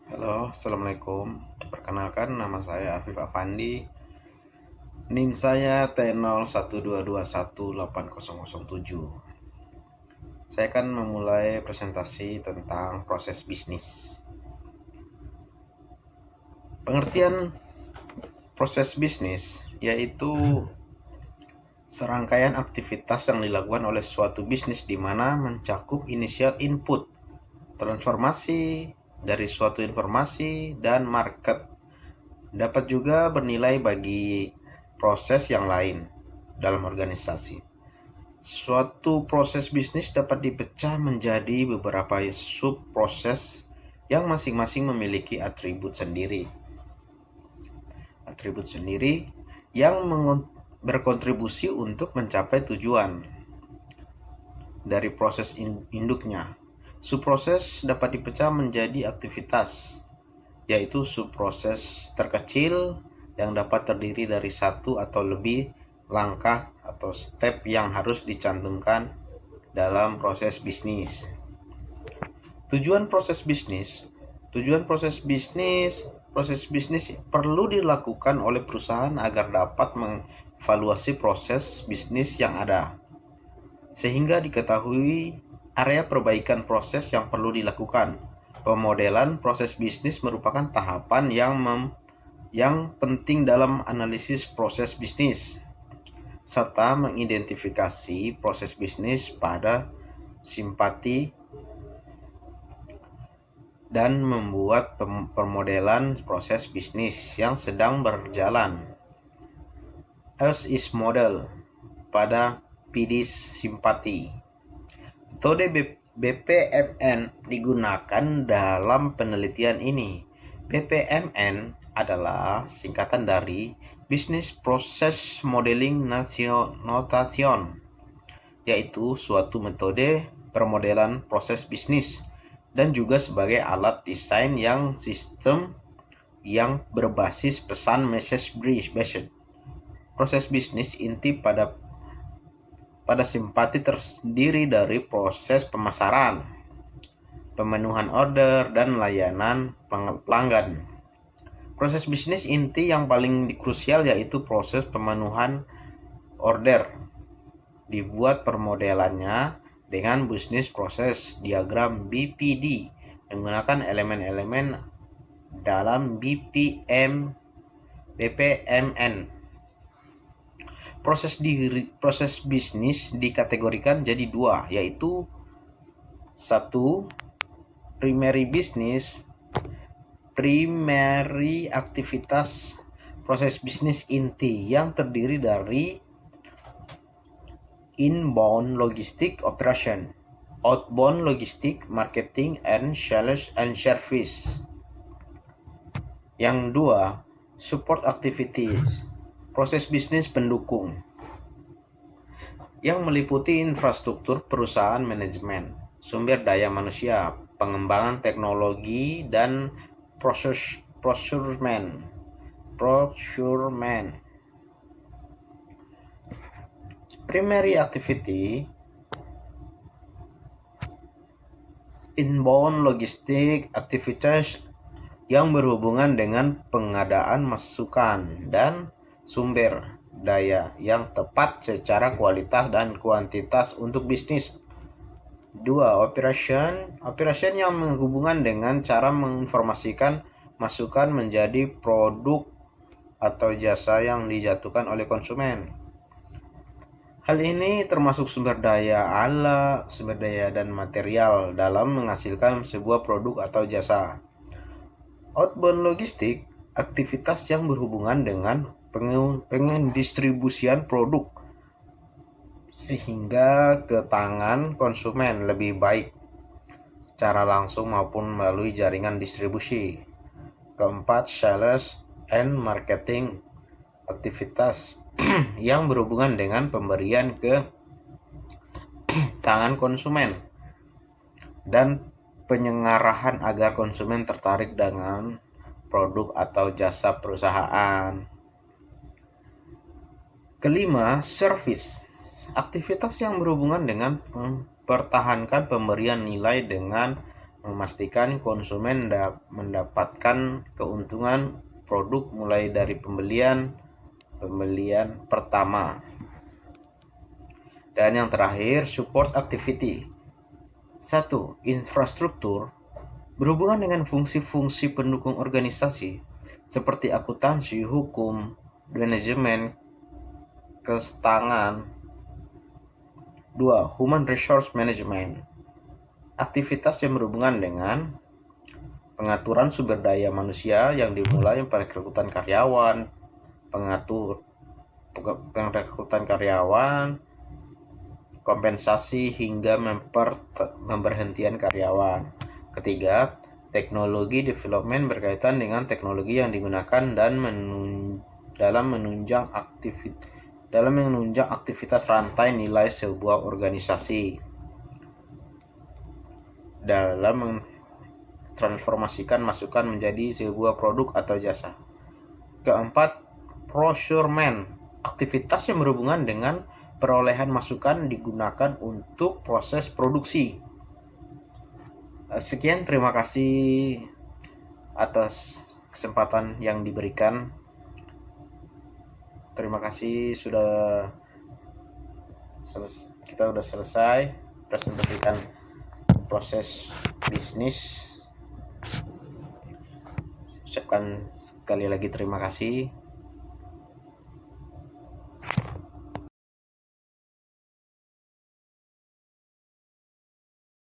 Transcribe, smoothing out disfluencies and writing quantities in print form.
Halo, Assalamualaikum. Perkenalkan, nama saya Afif Afandi. NIM saya T0122180007. Saya akan memulai presentasi tentang proses bisnis. Pengertian proses bisnis yaitu serangkaian aktivitas yang dilakukan oleh suatu bisnis di mana mencakup initial input, transformasi dari suatu informasi, dan market. Dapat juga bernilai bagi proses yang lain dalam organisasi. Suatu proses bisnis dapat dipecah menjadi beberapa sub-proses yang masing-masing memiliki atribut sendiri. Yang berkontribusi untuk mencapai tujuan dari proses induknya. Subproses dapat dipecah menjadi aktivitas, yaitu subproses terkecil yang dapat terdiri dari satu atau lebih langkah atau step yang harus dicantumkan dalam proses bisnis. Tujuan proses bisnis perlu dilakukan oleh perusahaan agar dapat mengevaluasi proses bisnis yang ada, sehingga diketahui area perbaikan proses yang perlu dilakukan. Pemodelan proses bisnis merupakan tahapan yang penting dalam analisis proses bisnis, serta mengidentifikasi proses bisnis pada simpati dan membuat permodelan proses bisnis yang sedang berjalan. As-is model pada PD simpati. Metode BPMN digunakan dalam penelitian ini. BPMN adalah singkatan dari Business Process Modeling Notation, yaitu suatu metode permodelan proses bisnis dan juga sebagai alat desain yang sistem yang berbasis pesan message-based. Proses bisnis inti pada simpati terdiri dari proses pemasaran, pemenuhan order, dan layanan pelanggan. Proses bisnis inti yang paling krusial yaitu proses pemenuhan order. Dibuat permodelannya dengan bisnis proses diagram BPD menggunakan elemen-elemen dalam BPMN. Proses bisnis dikategorikan jadi dua, yaitu satu, primary aktivitas proses bisnis inti yang terdiri dari inbound logistic operation, outbound logistic, marketing, and sales and service. Yang dua, support activities, proses bisnis pendukung, yang meliputi infrastruktur perusahaan, manajemen, sumber daya manusia, pengembangan teknologi, dan procurement. Primary activity, inbound logistic activities yang berhubungan dengan pengadaan masukan dan sumber daya yang tepat secara kualitas dan kuantitas untuk bisnis. Dua, operation yang berhubungan dengan cara menginformasikan masukan menjadi produk atau jasa yang dijatuhkan oleh konsumen. Hal ini termasuk sumber daya alat, sumber daya dan material dalam menghasilkan sebuah produk atau jasa. Outbound logistik, aktivitas yang berhubungan dengan pendistribusian produk sehingga ke tangan konsumen lebih baik secara langsung maupun melalui jaringan distribusi. Keempat, sales and marketing, aktivitas yang berhubungan dengan pemberian ke tangan konsumen dan penyengarahan agar konsumen tertarik dengan produk atau jasa perusahaan. Kelima, service, aktivitas yang berhubungan dengan mempertahankan pemberian nilai dengan memastikan konsumen mendapatkan keuntungan produk mulai dari pembelian pertama. Dan yang terakhir, support activity. 1. Infrastruktur berhubungan dengan fungsi-fungsi pendukung organisasi seperti akuntansi, hukum, manajemen, keuangan. 2. Human resource management. Aktivitas yang berhubungan dengan pengaturan sumber daya manusia yang dimulai perekrutan karyawan, kompensasi hingga memberhentian karyawan. Ketiga, teknologi development berkaitan dengan teknologi yang digunakan dan dalam menunjang aktivitas rantai nilai sebuah organisasi dalam mentransformasikan masukan menjadi sebuah produk atau jasa. Keempat, procurement, aktivitas yang berhubungan dengan perolehan masukan digunakan untuk proses produksi. Sekian, terima kasih atas kesempatan yang diberikan. Terima kasih kita sudah selesai presentasikan proses bisnis. Ucapkan sekali lagi terima kasih.